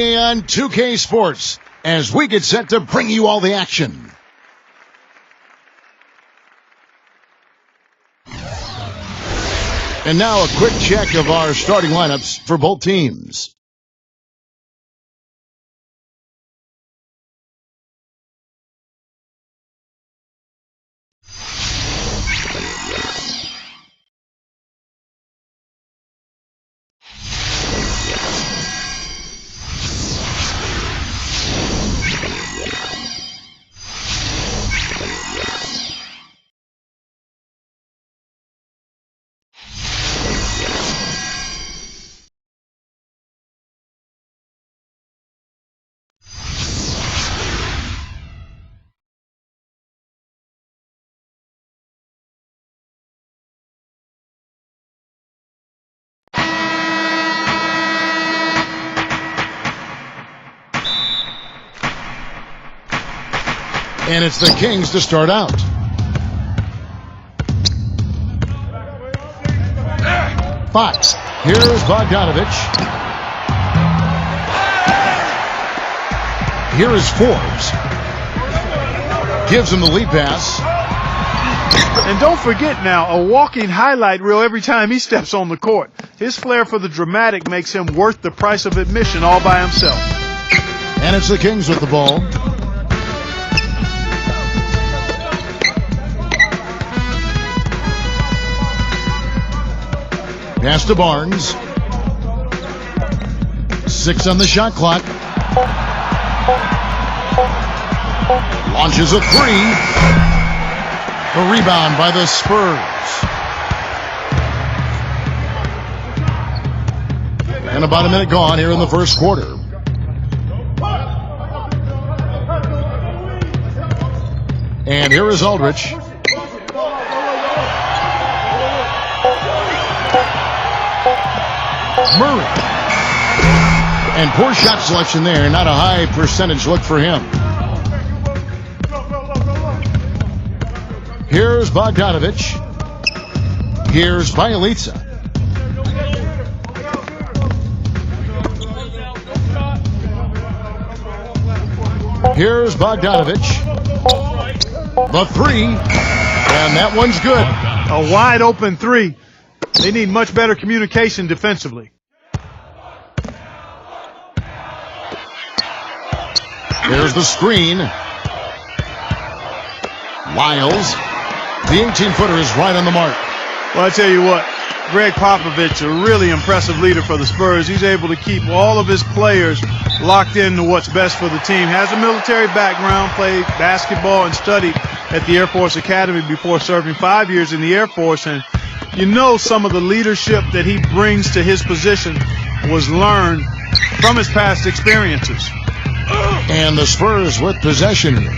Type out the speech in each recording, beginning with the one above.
On 2K Sports, as we get set to bring you all the action. And now a quick check of our starting lineups for both teams. And it's the Kings to start out. Fox. Here's Bogdanovich. Here is Forbes. Gives him the lead pass. And don't forget now, a walking highlight reel every time he steps on the court. His flair for the dramatic makes him worth the price of admission all by himself. And it's the Kings with the ball. Pass to Barnes. 6 on the shot clock. Launches a 3. The rebound by the Spurs. And about a minute gone here in the first quarter. And here is Aldridge. Murray. And poor shot selection there. Not a high percentage look for him. Here's Bogdanovich. Here's Bielitsa. Here's Bogdanovich. The 3. And that one's good. A wide open 3. They need much better communication defensively. There's the screen. Lyles. The 18-footer is right on the mark. Well, I tell you what, Greg Popovich, a really impressive leader for the Spurs. He's able to keep all of his players locked into what's best for the team. Has a military background, played basketball and studied at the Air Force Academy before serving 5 years in the Air Force. And you know some of the leadership that he brings to his position was learned from his past experiences. And the Spurs with possession here.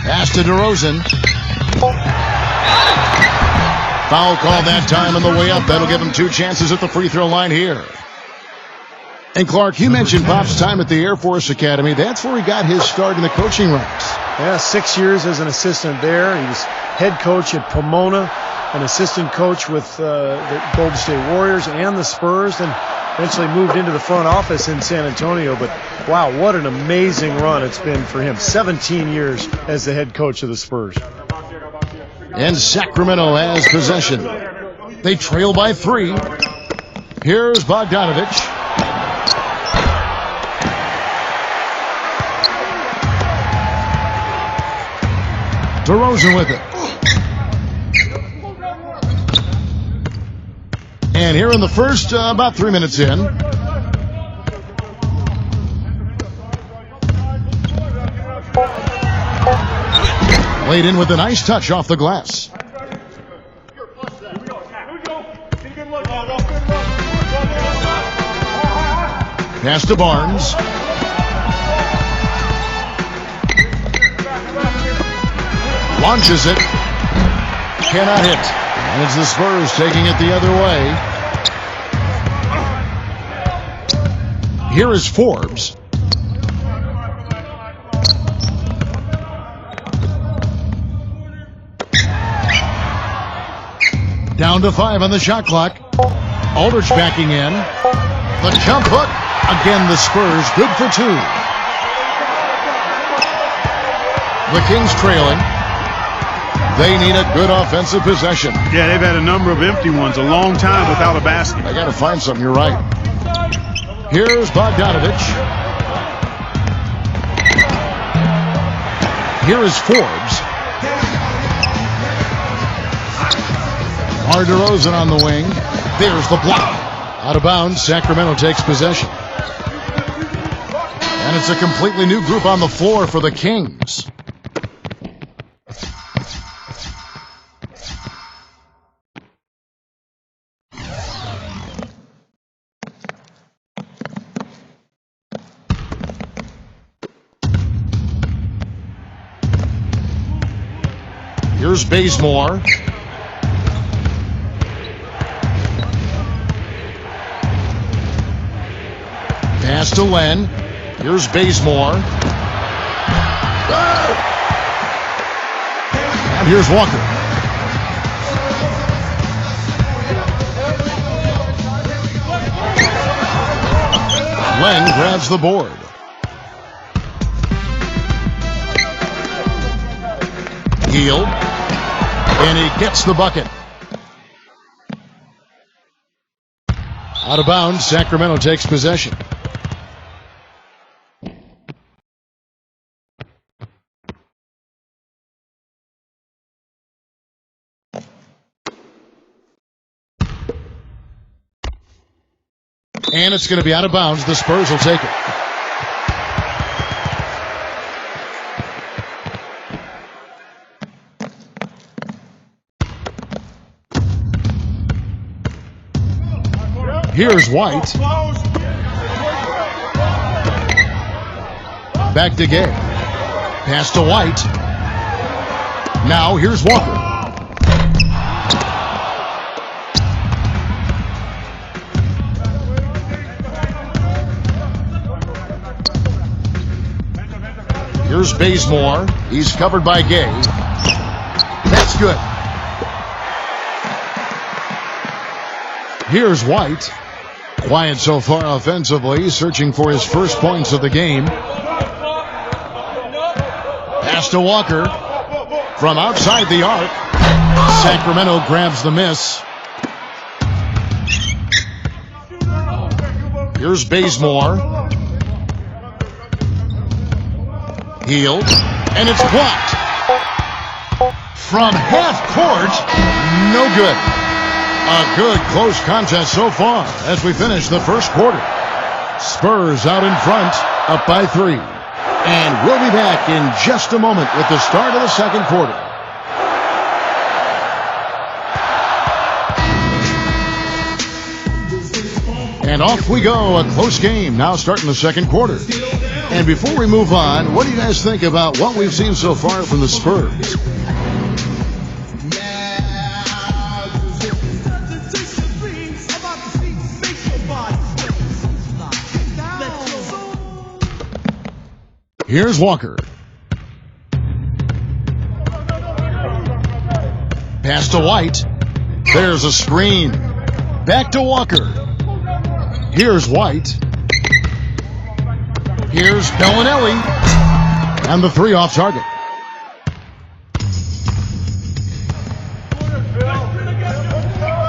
Pass to DeRozan. Foul call that time on the way up. That'll give him 2 chances at the free throw line here. And Clark, you mentioned Pop's time at the Air Force Academy. That's where he got his start in the coaching ranks. Yeah, 6 years as an assistant there. He was head coach at Pomona, an assistant coach with the Golden State Warriors and the Spurs, and eventually moved into the front office in San Antonio. But wow, what an amazing run it's been for him. 17 years as the head coach of the Spurs. And Sacramento has possession. They trail by 3. Here's Bogdanovich. DeRozan with it. And here in the first, about 3 minutes in. Laid in with a nice touch off the glass. Pass to Barnes. Launches it. Cannot hit. And it's the Spurs taking it the other way. Here is Forbes. Down to 5 on the shot clock. Aldridge backing in. The jump hook. Again, the Spurs good for 2. The Kings trailing. They need a good offensive possession. Yeah, they've had a number of empty ones, a long time without a basket. I got to find something. You're right. Here's Bogdanovich. Here is Forbes. Mar DeRozan on the wing. There's the block. Out of bounds, Sacramento takes possession. And it's a completely new group on the floor for the Kings. Here's Bazemore. Pass to Len. Here's Bazemore. And here's Walker. Len grabs the board. Hield. And he gets the bucket. Out of bounds, Sacramento takes possession. And it's going to be out of bounds. The Spurs will take it. Here's White. Back to Gay. Pass to White. Now here's Walker. Here's Bazemore. He's covered by Gay. That's good. Here's White. Quiet so far offensively, searching for his first points of the game. Pass to Walker. From outside the arc. Sacramento grabs the miss. Here's Bazemore. Hield. And it's blocked. From half court. No good. A good close contest so far as we finish the first quarter. Spurs out in front, up by 3. And we'll be back in just a moment with the start of the second quarter. And off we go, a close game now starting the second quarter. And before we move on, what do you guys think about what we've seen so far from the Spurs? Here's Walker. Pass to White. There's a screen. Back to Walker. Here's White. Here's Bellinelli. And the 3 off target.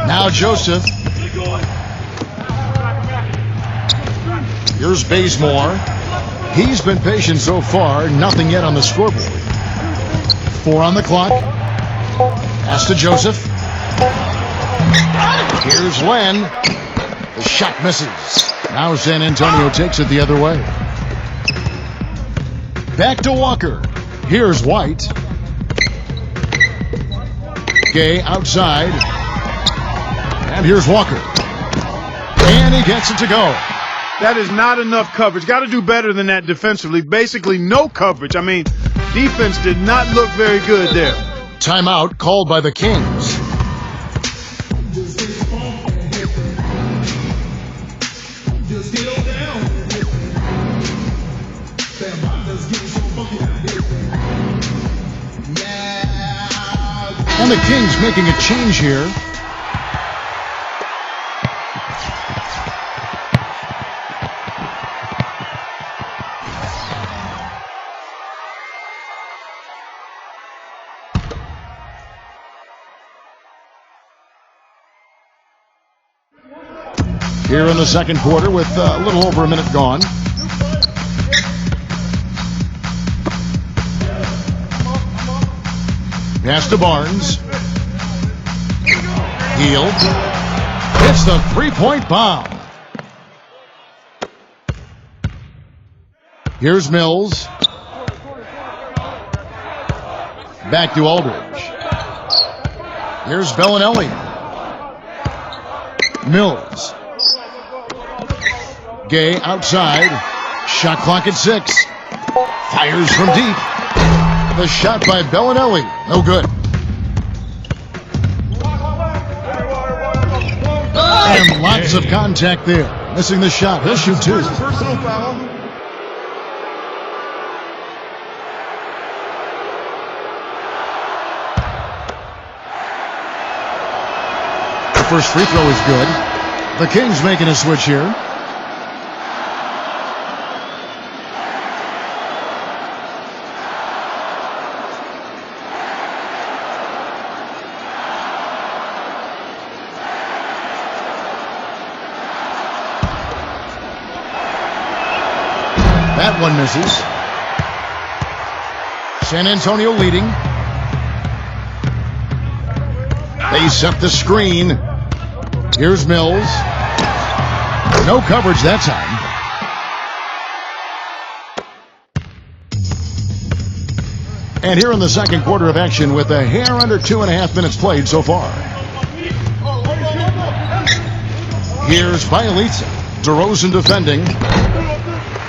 Now Joseph. Here's Bazemore. He's been patient so far. Nothing yet on the scoreboard. 4 on the clock. Pass to Joseph. Here's Len. The shot misses. Now San Antonio takes it the other way. Back to Walker. Here's White. Gay outside. And here's Walker. And he gets it to go. That is not enough coverage. Got to do better than that defensively. Basically no coverage. I mean, defense did not look very good there. Timeout called by the Kings. And the Kings making a change here. Here in the second quarter with a little over a minute gone. Pass to Barnes. Hield. Hits the three-point bomb. Here's Mills. Back to Aldridge. Here's Bellinelli. Mills. Gay outside. Shot clock at 6. Fires from deep. The shot by Bellinelli. No good. And lots of contact there. Missing the shot. He'll shoot 2. Personal foul. The first free throw is good. The Kings making a switch here. That one misses. San Antonio leading. They set the screen. Here's Mills. No coverage that time. And here in the second quarter of action with a hair under 2.5 minutes played so far. Here's Bielitsa. DeRozan defending.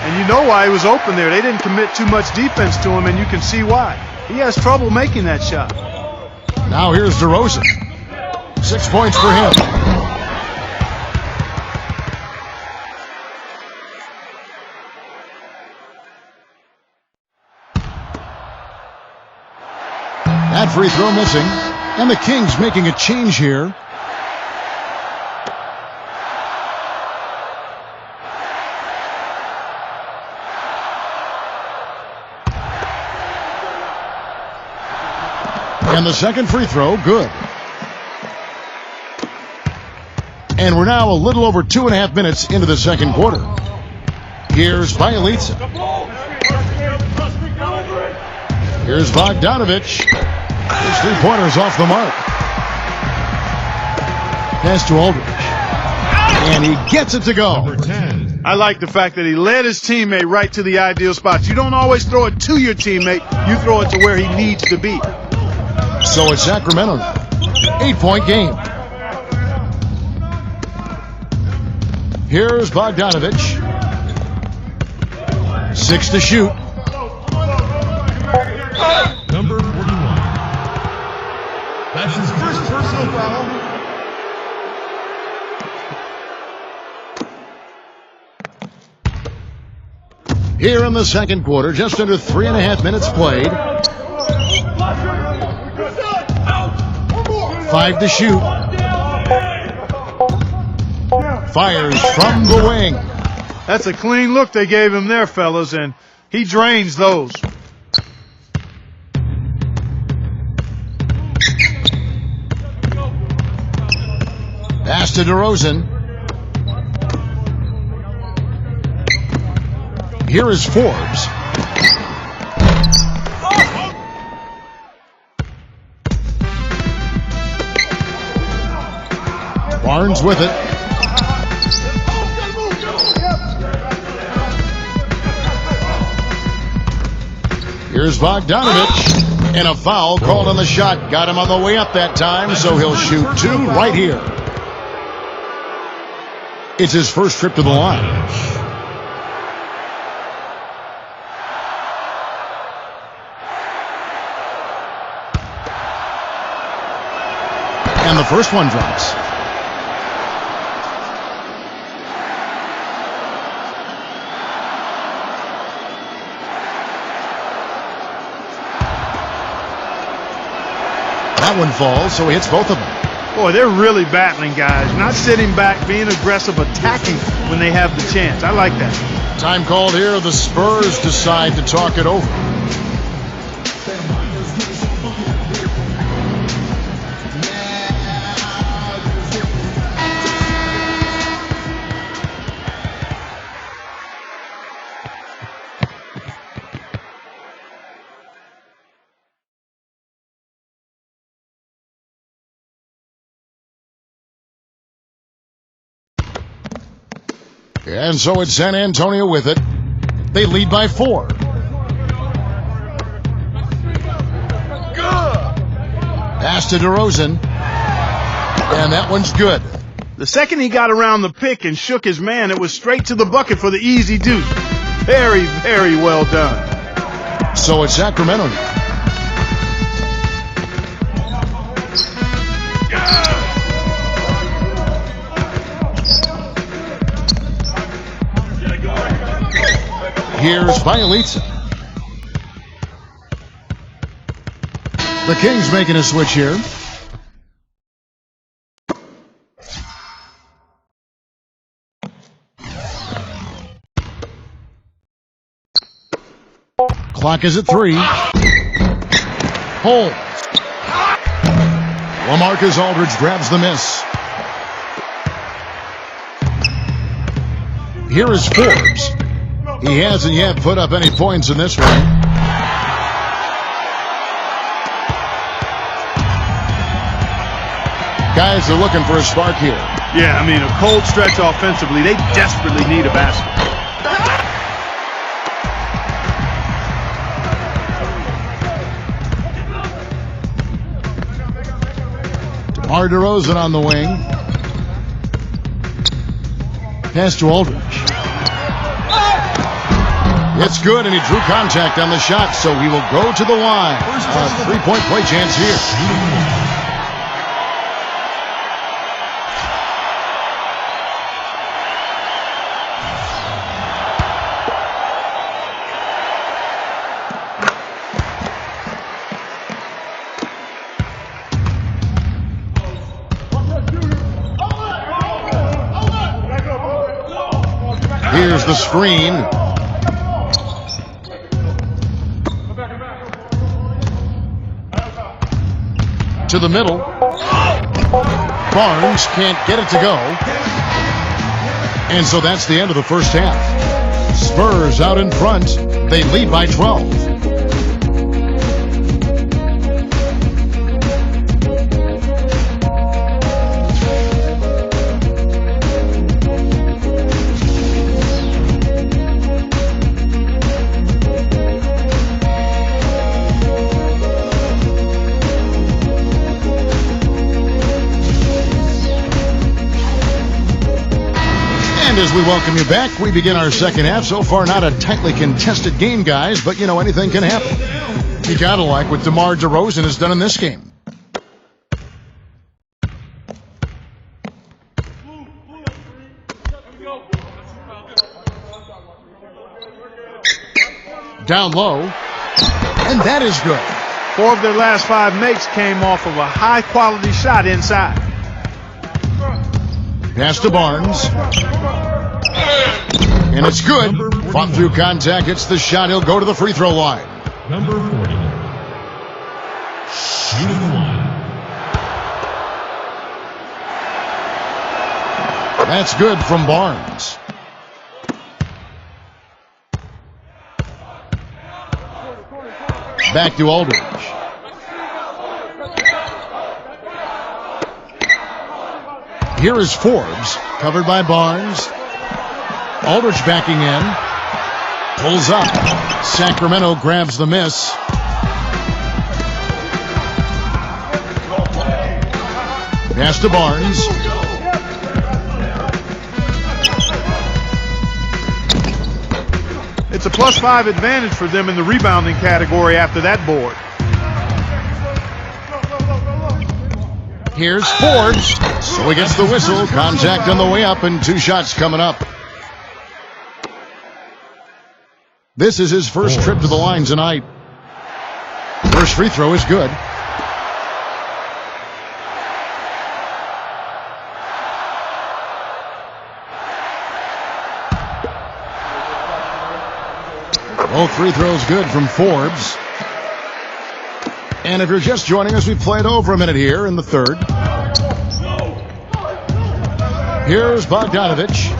And you know why he was open there. They didn't commit too much defense to him, and you can see why. He has trouble making that shot. Now here's DeRozan. 6 points for him. That free throw missing. And the Kings making a change here. And the second free throw, good. And we're now a little over 2.5 minutes into the second quarter. Here's Bielitsa. Here's Bogdanovich. His three-pointer's off the mark. Pass to Aldridge. And he gets it to go. Number 10. I like the fact that he led his teammate right to the ideal spots. You don't always throw it to your teammate. You throw it to where he needs to be. So it's Sacramento now. 8-point game. Here's Bogdanovich. 6 to shoot. Number 41. That's his first personal foul. Here in the second quarter, just under 3.5 minutes played. 5 to shoot. Fires from the wing. That's a clean look they gave him there, fellas, and he drains those. Pass to DeRozan. Here is Forbes. Barnes with it. Here's Bogdanovich. And a foul called on the shot. Got him on the way up that time, so he'll shoot 2 right here. It's his first trip to the line. And the first one drops. That one falls, so he hits both of them. Boy, they're really battling, guys. Not sitting back, being aggressive, attacking when they have the chance. I like that. Time called here. The Spurs decide to talk it over. And so it's San Antonio with it. They lead by 4. Pass to DeRozan. And that one's good. The second he got around the pick and shook his man, it was straight to the bucket for the easy deuce. Very, very well done. So it's Sacramento now. Here's Bielitsa. The Kings making a switch here. Clock is at 3. Holmes. LaMarcus Aldridge grabs the miss. Here is Forbes. He hasn't yet put up any points in this one. Guys are looking for a spark here. Yeah, I mean, a cold stretch offensively. They desperately need a basket. DeMar DeRozan on the wing. Pass to Aldridge. It's good, and he drew contact on the shot, so he will go to the line. A 3-point play chance here. Here's the screen. To the middle. Barnes can't get it to go. And so that's the end of the first half. Spurs out in front. They lead by 12. And as we welcome you back, we begin our second half. So far, not a tightly contested game, guys, but, you know, anything can happen. You gotta like what DeMar DeRozan has done in this game. Down low, and that is good. 4 of their last 5 makes came off of a high-quality shot inside. Pass to Barnes. And it's good. Fought through contact. It's the shot. He'll go to the free throw line. Number 40. Shooting one. That's good from Barnes. Back to Aldridge. Here is Forbes, covered by Barnes. Aldridge backing in. Pulls up. Sacramento grabs the miss. Pass to Barnes. It's a +5 advantage for them in the rebounding category after that board. Here's Forbes. So he gets the whistle. Contact on the way up and 2 shots coming up. This is his first trip to the line tonight. First free throw is good. Both free throws good from Forbes. And if you're just joining us, we played over a minute here in the third. Here's Bogdanovich.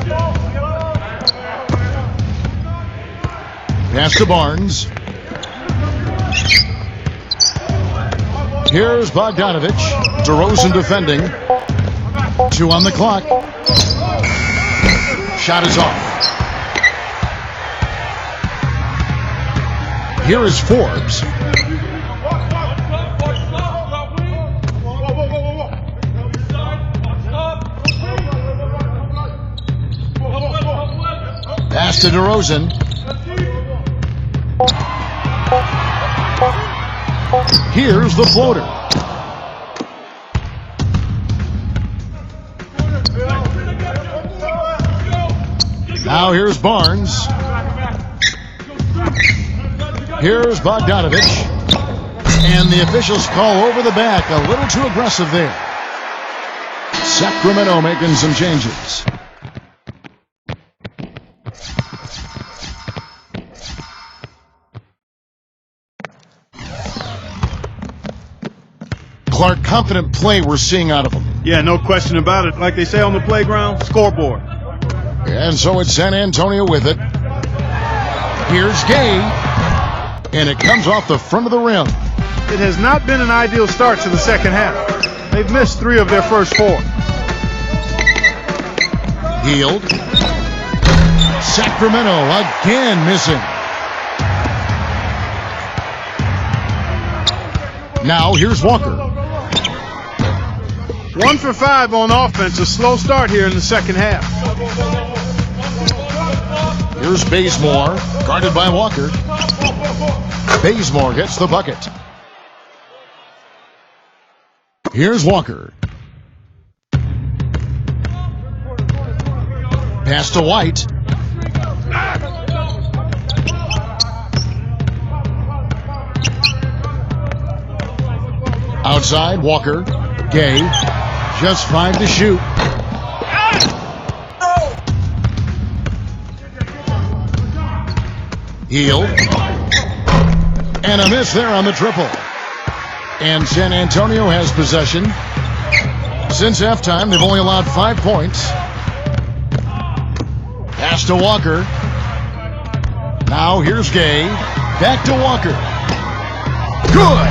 Pass to Barnes. Here's Bogdanovich. DeRozan defending. 2 on the clock. Shot is off. Here is Forbes. Pass to DeRozan. Here's the floater. Now here's Barnes. Here's Bogdanovich. And the officials call over the back. A little too aggressive there. Sacramento making some changes. Clark, confident play we're seeing out of him. Yeah, no question about it. Like they say on the playground, scoreboard. And so it's San Antonio with it. Here's Gay. And it comes off the front of the rim. It has not been an ideal start to the second half. They've missed 3 of their first 4. Hield. Sacramento again missing. Now here's Walker. 1 for 5 on offense. A slow start here in the second half. Here's Bazemore, guarded by Walker. Bazemore gets the bucket. Here's Walker. Pass to White. Outside, Walker. Gay. Just 5 to shoot. Hield. And a miss there on the triple. And San Antonio has possession. Since halftime, they've only allowed 5 points. Pass to Walker. Now here's Gay. Back to Walker. Good.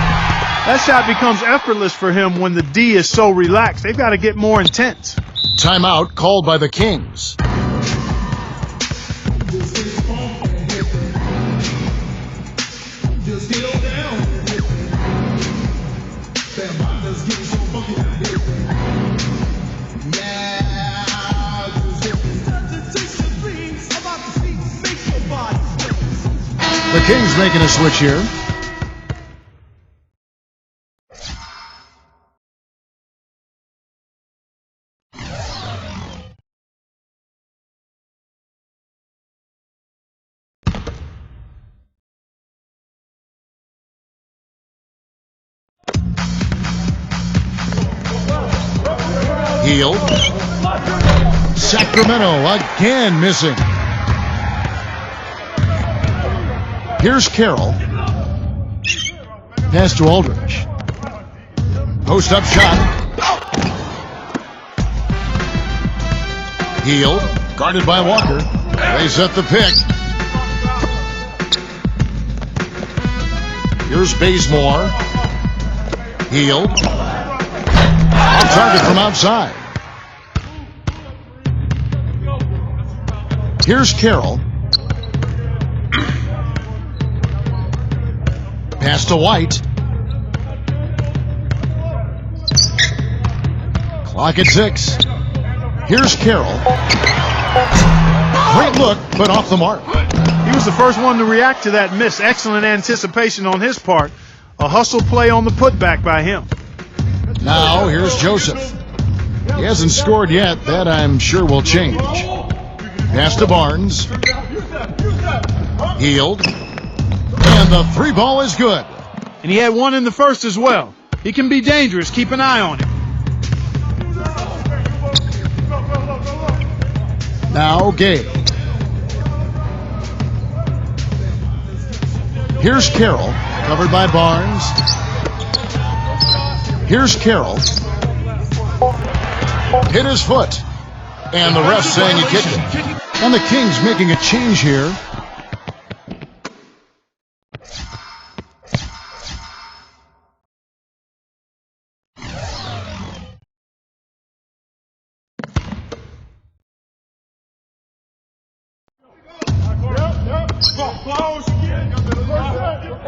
That shot becomes effortless for him when the D is so relaxed. They've got to get more intense. Timeout called by the Kings. The Kings making a switch here. Hield. Sacramento again missing. Here's Carroll. Pass to Aldridge. Post up shot. Hield, guarded by Walker. They set the pick. Here's Bazemore. Hield. Off target from outside. Here's Carroll. Pass to White. Clock at 6. Here's Carroll. Great look, but off the mark. He was the first one to react to that miss. Excellent anticipation on his part. A hustle play on the putback by him. Now here's Joseph. He hasn't scored yet. That I'm sure will change. Pass to Barnes. Hield. And the 3 ball is good. And he had 1 in the first as well. He can be dangerous. Keep an eye on him. Now Gay. Here's Carroll, covered by Barnes. Here's Carroll. Hit his foot. And the ref saying he kicked it. And the Kings making a change here.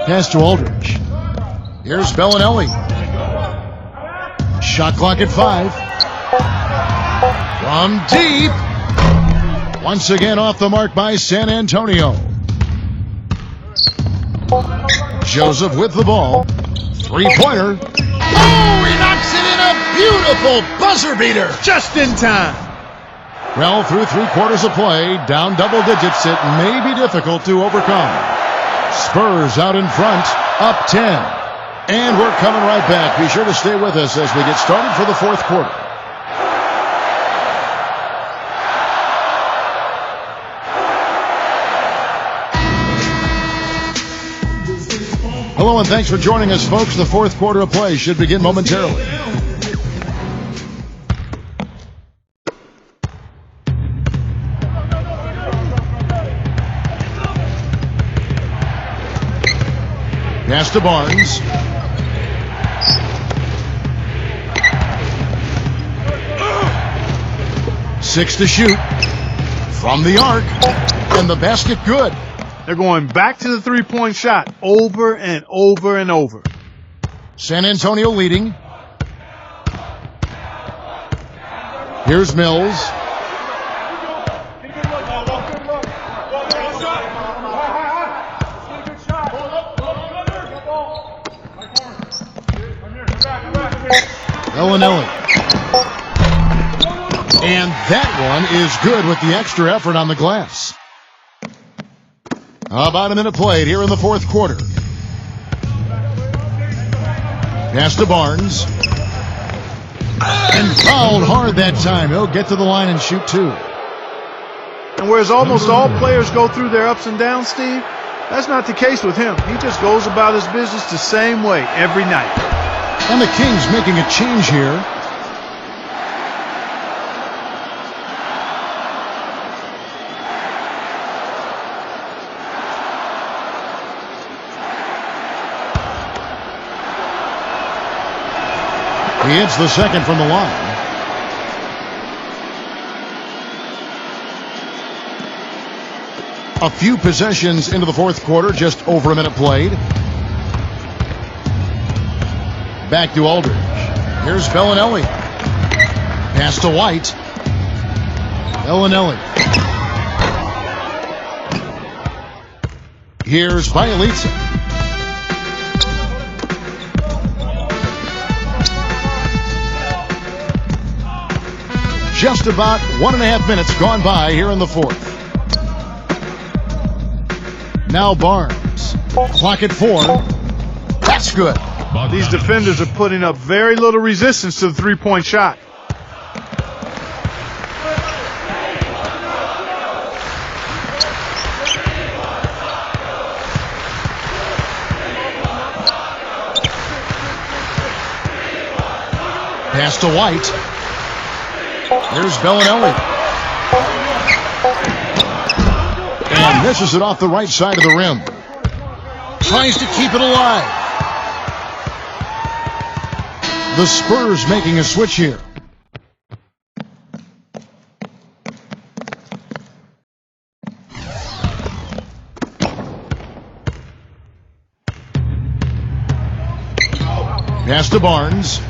Pass to Aldridge. Here's Bellinelli. Shot clock at 5. From deep. Once again off the mark by San Antonio. Joseph with the ball. Three-pointer. Oh, he knocks it in, a beautiful buzzer beater. Just in time. Well, through 3 quarters of play, down double digits, it may be difficult to overcome. Spurs out in front, up 10. And we're coming right back. Be sure to stay with us as we get started for the 4th quarter. Hello and thanks for joining us, folks. The 4th quarter of play should begin momentarily. Pass to Barnes. Six to shoot. From the arc. And the basket good. They're going back to the three-point shot over and over and over. San Antonio leading. Here's Mills. Bellinelli. And that one is good with the extra effort on the glass. About a minute played here in the 4th quarter. Pass to Barnes. And fouled hard that time. He'll get to the line and shoot 2. And whereas almost all players go through their ups and downs, Steve, that's not the case with him. He just goes about his business the same way every night. And the Kings making a change here. He hits the second from the line. A few possessions into the 4th quarter, just over a minute played. Back to Aldridge. Here's Bellinelli. Pass to White. Bellinelli. Here's Bielitsa. Just about 1.5 minutes gone by here in the 4th. Now Barnes. Clock at 4. That's good. These defenders are putting up very little resistance to the three-point shot. Pass to White. Here's Bellinelli. And misses it off the right side of the rim. Tries to keep it alive. The Spurs making a switch here. Pass to Barnes.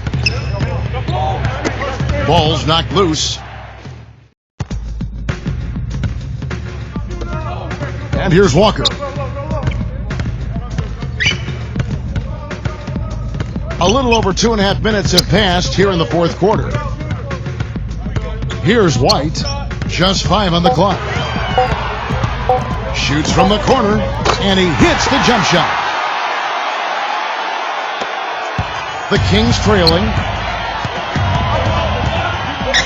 Ball's knocked loose. And here's Walker. A little over 2.5 minutes have passed here in the 4th quarter. Here's White. Just 5 on the clock. Shoots from the corner, and he hits the jump shot. The Kings trailing.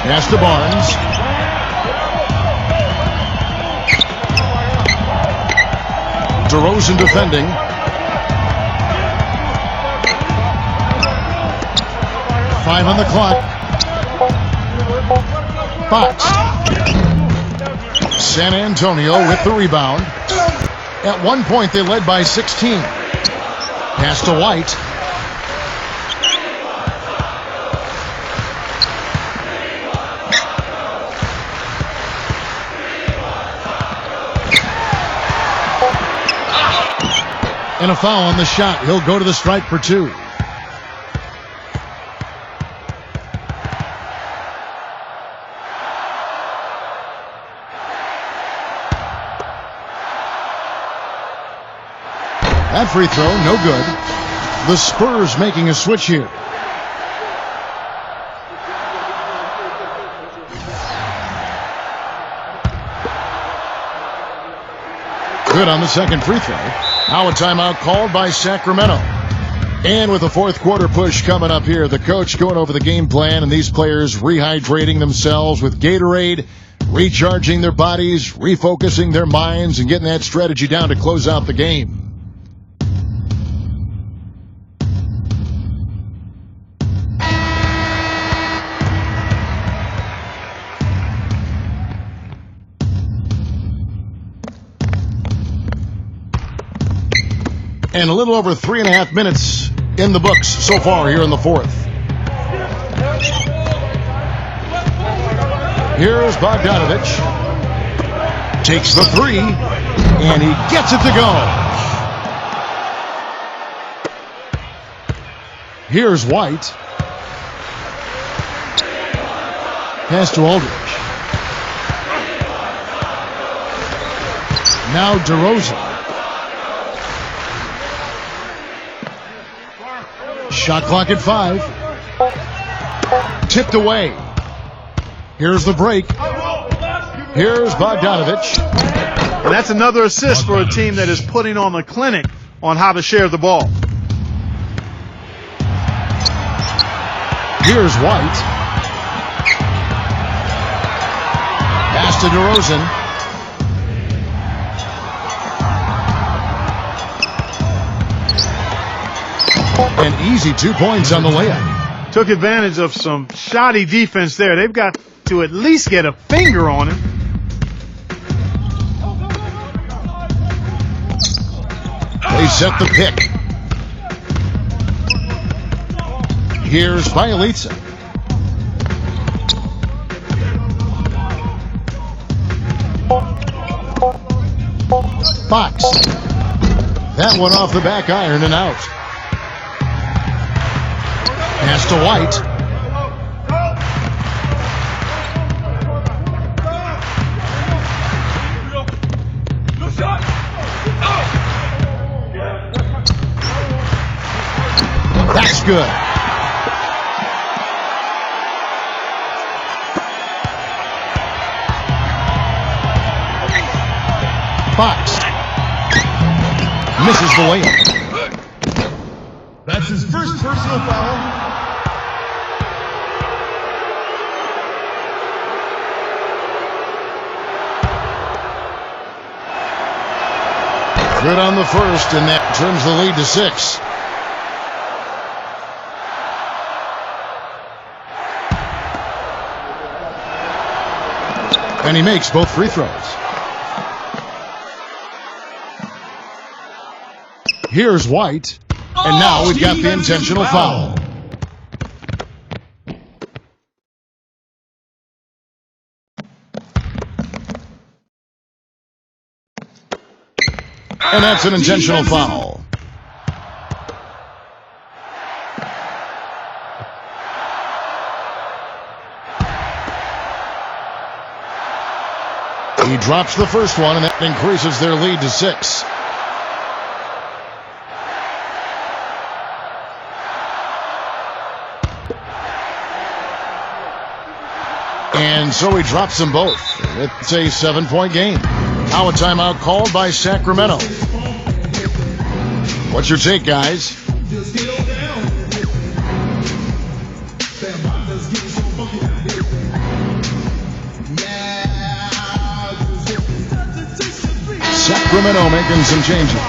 Pass to Barnes. DeRozan defending. Five on the clock. Fox. San Antonio with the rebound. At one point they led by 16. Pass to White. And a foul on the shot. He'll go to the stripe for 2. That free throw, no good. The Spurs making a switch here. Good on the second free throw. Now a timeout called by Sacramento. And with the fourth quarter push coming up here, the coach going over the game plan and these players rehydrating themselves with Gatorade, recharging their bodies, refocusing their minds, and getting that strategy down to close out the game. And a little over 3.5 minutes in the books so far here in the fourth. Here's Bogdanovich. Takes the 3, and he gets it to go. Here's White. Pass to Aldridge. Now DeRozan. Shot clock at 5. Tipped away. Here's the break. Here's Bogdanovich. And that's another assist for a team that is putting on a clinic on how to share the ball. Here's White. Pass to DeRozan. An easy 2 points on the layup. Took advantage of some shoddy defense there. They've got to at least get a finger on him. They set the pick. Here's Bielitsa. Fox. That one off the back iron and out. Pass to White. That's good. Fox misses the layup. That's his first personal foul. Good on the first, and that turns the lead to 6. And he makes both free throws. Here's White. And now we've got the intentional foul. And that's an intentional foul. He drops the first one, and that increases their lead to 6. And so he drops them both. It's a 7-point game. Now a timeout called by Sacramento. What's your take, guys? Sacramento making some changes.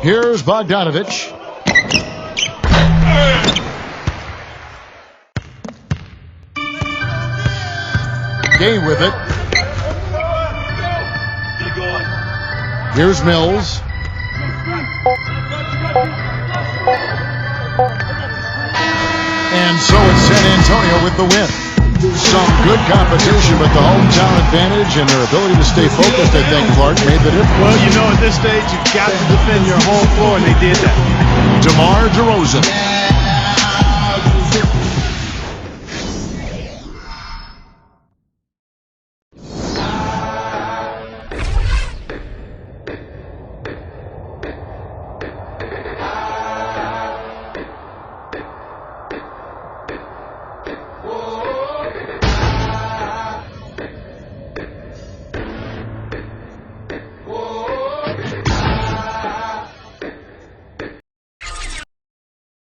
Here's Bogdanovich. Gay with it. Here's Mills. And so it's San Antonio with the win. Some good competition, but the hometown advantage and their ability to stay focused, I think, Clark, made the difference. Well, at this stage, you've got to defend your home floor, and they did that. DeMar DeRozan